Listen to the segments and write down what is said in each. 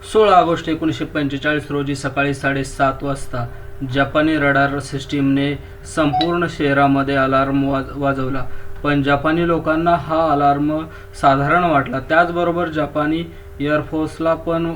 16 August 1945 रोजी सकाळी 7:30 वाजता जपानी रडार सिस्टीमने संपूर्ण शहरामध्ये अलार्म वाजवला. पण जपानी लोकांना हा अलार्म साधारण वाटला. त्याचबरोबर जपानी एअरफोर्सला पण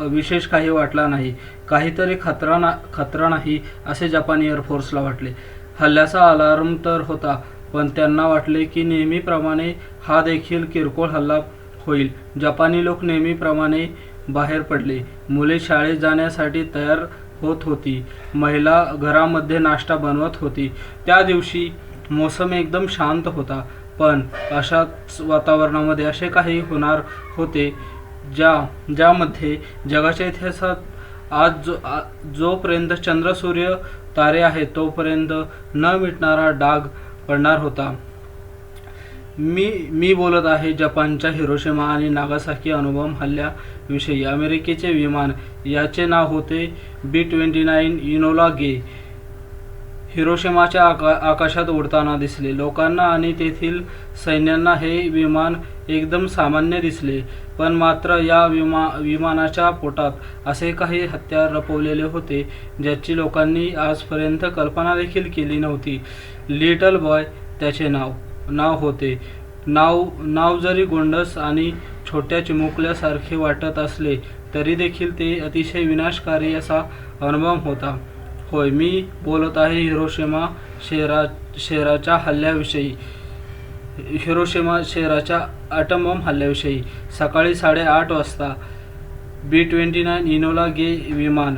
विशेष काही वाटला नाही. काहीतरी खतरा नाही असे जपानी एअरफोर्सला वाटले. हल्ल्याचा अलार्म तर होता, पण त्यांना वाटले की नेहमीप्रमाणे हा देखील किरकोळ हल्ला होईल. जपानी लोक नेहमीप्रमाणे बाहेर पडले. मुले शाळेत जाण्यासाठी तयार होत होती. महिला घरामध्ये नाश्ता बनवत होती. त्या दिवशी मोसम एकदम शांत होता. पण अशाच वातावरणामध्ये असे काही होणार होते ज्यामध्ये जगाच्या इतिहासात जोपर्यंत चंद्र सूर्य तारे आहेत तोपर्यंत न मिटणारा डाग पडणार होता. मी बोलत आहे जपानच्या हिरोशिमा आणि नागासाकी अणुबॉम्ब हल्ल्याविषयी. अमेरिकेचे विमान, याचे नाव होते B-29 इनोला गे, हिरोशिमाच्या आकाशात उडताना दिसले. लोकांना आणि तेथील सैन्यांना हे विमान एकदम सामान्य दिसले. पण मात्र या विमानाच्या पोटात असे काही हत्यार लपवलेले होते ज्याची लोकांनी आजपर्यंत कल्पना देखील केली नव्हती. लिटल बॉय त्याचे नाव होते. नाव जरी गोंडस आणि छोट्या चिमुकल्यासारखे वाटत असले तरी देखील ते अतिशय विनाशकारी असा अणुबॉम्ब होता. होय, मी बोलत आहे हिरोशिमा शहराच्या हल्ल्याविषयी, हिरोशिमा शहराच्या ॲटमबॉम्ब हल्ल्याविषयी. सकाळी 8:30 वाजता B-29 इनोला गे विमान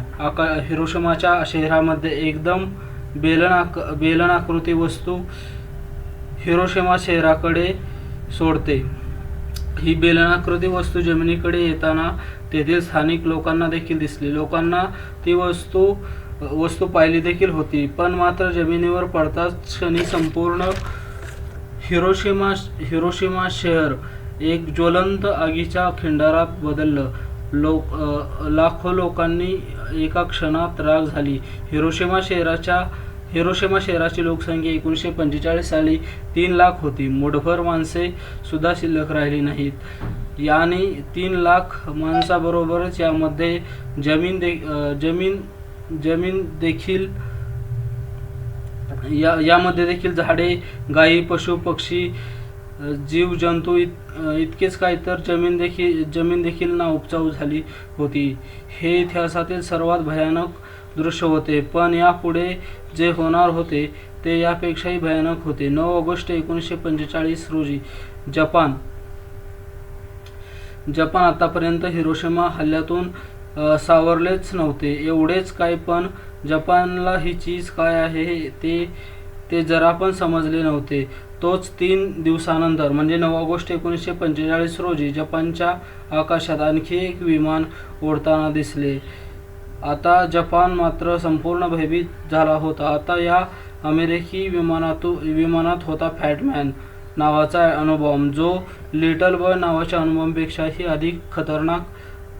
हिरोशिमाच्या शहरामध्ये एकदम बेलनाकृती वस्तू हिरोशिमा शहराकडे सोडते. ही बेलनाकृती वस्तू जमिनीकडे येताना तेथील स्थानिक लोकांना देखील दिसली. लोकांना ती वस्तू पाहिली देखील होती. पण मात्र जमिनीवर पडताच क्षणी संपूर्ण हिरोशिमा शहर एक ज्वलंत आगीच्या खिंडारात बदललं. लाखो लोकांनी एका क्षणात राख झाली. हिरोशिमा शहराची लोकसंख्या 1945 साली 3 लाख होती. मुठभर माणसे सुद्धा शिल्लक राहिली नाहीत. आणि 3 लाख माणसाबरोबरच यामध्ये देखील झाडे, गायी, पशु, पक्षी, जीव जंतू इतकेच काय तर जमीन देखील नाउपचाऊ झाली होती. हे इतिहासातील सर्वात भयानक दृश्य होते. पण यापुढे जे होणार होते ते यापेक्षाही भयानक होते. 9 ऑगस्ट 1945 रोजी जपान आतापर्यंत हिरोशिमा हल्ल्यातून सावरलेच नव्हते. एवढेच काय, पण जपानला ही चीज काय आहे ते जरा पण समजले नव्हते. तोच 3 दिवसानंतर म्हणजे 9 ऑगस्ट 1945 रोजी जपानच्या आकाशात आणखी एक विमान उडताना दिसले. आता जपान मात्र संपूर्ण भयभीत झाला होता. आता या अमेरिकी विमानात होता फॅटमॅन नावाचा अणुबॉम्ब, जो लिटल बॉय नावाच्या अणुबॉम्बपेक्षाही अधिक खतरनाक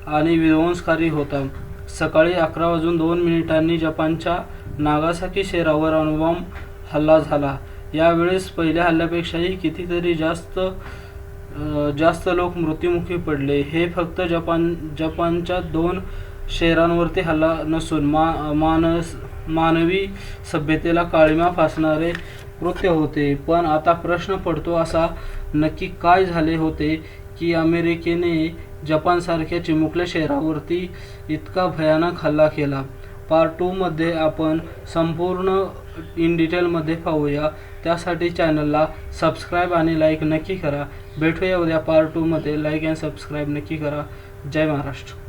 आणि विध्वंसकारी होता. सकाळी 11:02 जपानच्या नागासाकी शहरावर अणुबॉम्ब हल्ला झाला. यावेळेस पहिल्या हल्ल्यापेक्षाही कितीतरी जास्त लोक मृत्युमुखी पडले. हे फक्त जपानच्या 2 शहरांवरती हल्ला नसून मानवी सभ्यतेला काळिमा फासणारे कृत्य होते. पण आता प्रश्न पडतो असा, नक्की काय झाले होते की अमेरिकेने जपानसारख्या चिमुकल्या शहरावरती इतका भयानक हल्ला केला? पार्ट 2 मध्ये आपण संपूर्ण इन डिटेलमध्ये पाहूया. त्यासाठी चॅनलला सबस्क्राईब आणि लाईक नक्की करा. भेटूया उद्या पार्ट 2 मध्ये. लाईक अँड सबस्क्राईब नक्की करा. जय महाराष्ट्र.